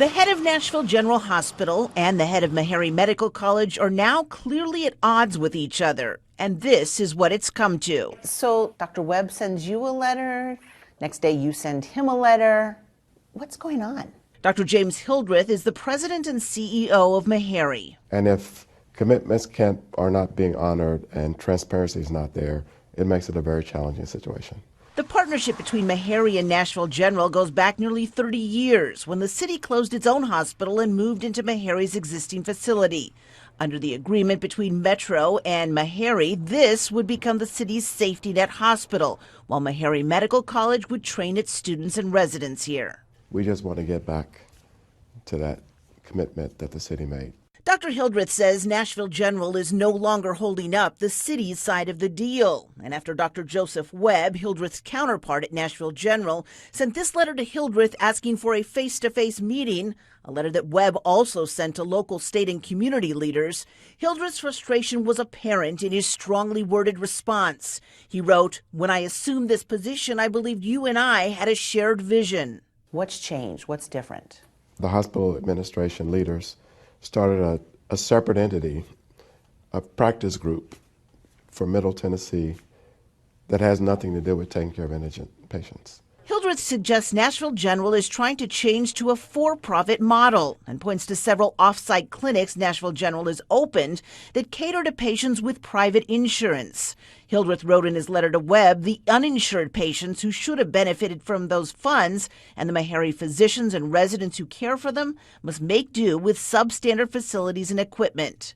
The head of Nashville General Hospital and the head of Meharry Medical College are now clearly at odds with each other. And this is what it's come to. So Dr. Webb sends you a letter. Next day you send him a letter. What's going on? Dr. James Hildreth is the president and CEO of Meharry. And if commitments are not being honored and transparency is not there, it makes it a very challenging situation. The partnership between Meharry and Nashville General goes back nearly 30 years when the city closed its own hospital and moved into Meharry's existing facility. Under the agreement between Metro and Meharry, this would become the city's safety net hospital, while Meharry Medical College would train its students and residents here. We just want to get back to that commitment that the city made. Dr. Hildreth says Nashville General is no longer holding up the city's side of the deal. And after Dr. Joseph Webb, Hildreth's counterpart at Nashville General, sent this letter to Hildreth asking for a face-to-face meeting, a letter that Webb also sent to local, state, and community leaders, Hildreth's frustration was apparent in his strongly worded response. He wrote, "When I assumed this position, I believed you and I had a shared vision." What's changed? What's different? The hospital administration leaders started a separate entity, a practice group for Middle Tennessee that has nothing to do with taking care of indigent patients. Hildreth suggests Nashville General is trying to change to a for-profit model and points to several off-site clinics Nashville General has opened that cater to patients with private insurance. Hildreth wrote in his letter to Webb the uninsured patients who should have benefited from those funds and the Meharry physicians and residents who care for them must make do with substandard facilities and equipment.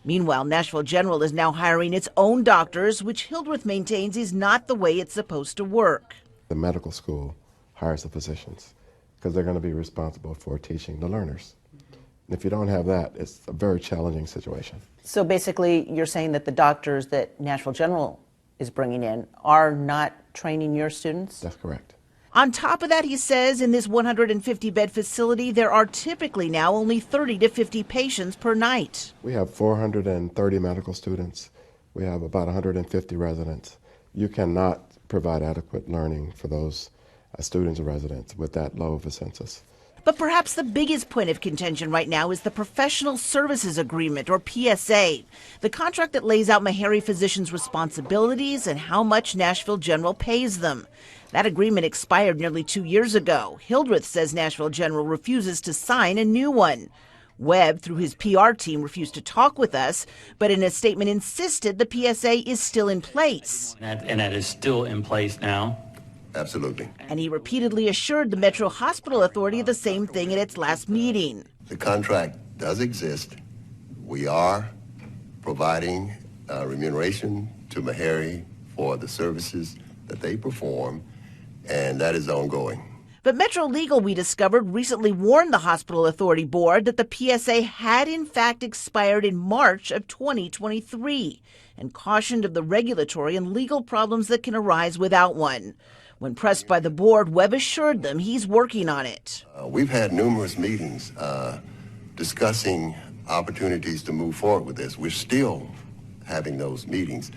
Meanwhile, Nashville General is now hiring its own doctors, which Hildreth maintains is not the way it's supposed to work. The medical school hires the physicians because they're going to be responsible for teaching the learners. And if you don't have that, it's a very challenging situation. So basically, you're saying that the doctors that Nashville General is bringing in are not training your students? That's correct. On top of that, he says, in this 150-bed facility, there are typically now only 30 to 50 patients per night. We have 430 medical students. We have about 150 residents. You cannot provide adequate learning for those students and residents with that low of a census. But perhaps the biggest point of contention right now is the Professional Services Agreement, or PSA, the contract that lays out Meharry physicians' responsibilities and how much Nashville General pays them. That agreement expired nearly 2 years ago. Hildreth says Nashville General refuses to sign a new one. Webb, through his PR team, refused to talk with us, but in a statement insisted the PSA is still in place. And that is still in place now? Absolutely. And he repeatedly assured the Metro Hospital Authority the same thing at its last meeting. The contract does exist. We are providing remuneration to Meharry for the services that they perform, and that is ongoing. But Metro Legal, we discovered, recently warned the Hospital Authority Board that the PSA had in fact expired in March of 2023 and cautioned of the regulatory and legal problems that can arise without one. When pressed by the board, Webb assured them he's working on it. We've had numerous meetings discussing opportunities to move forward with this. We're still having those meetings.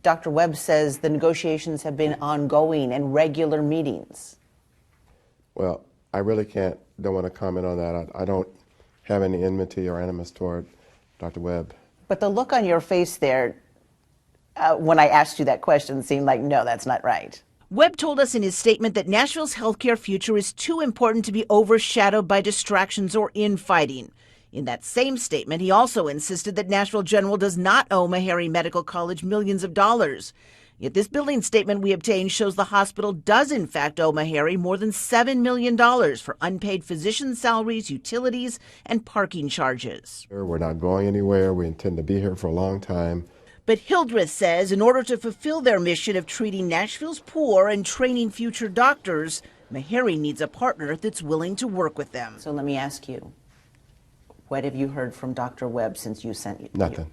Dr. Webb says the negotiations have been ongoing and regular meetings. Well, I really don't want to comment on that. I don't have any enmity or animus toward Dr. Webb. But the look on your face there when I asked you that question seemed like, no, that's not right. Webb told us in his statement that Nashville's healthcare future is too important to be overshadowed by distractions or infighting. In that same statement, he also insisted that Nashville General does not owe Meharry Medical College millions of dollars. Yet this billing statement we obtained shows the hospital does in fact owe Meharry more than $7 million for unpaid physician salaries, utilities, and parking charges. We're not going anywhere. We intend to be here for a long time. But Hildreth says in order to fulfill their mission of treating Nashville's poor and training future doctors, Meharry needs a partner that's willing to work with them. So let me ask you, what have you heard from Dr. Webb since you sent you? Nothing.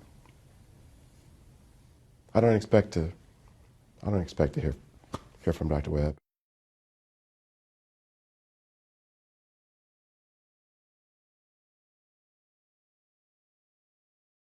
I don't expect to hear from Dr. Webb.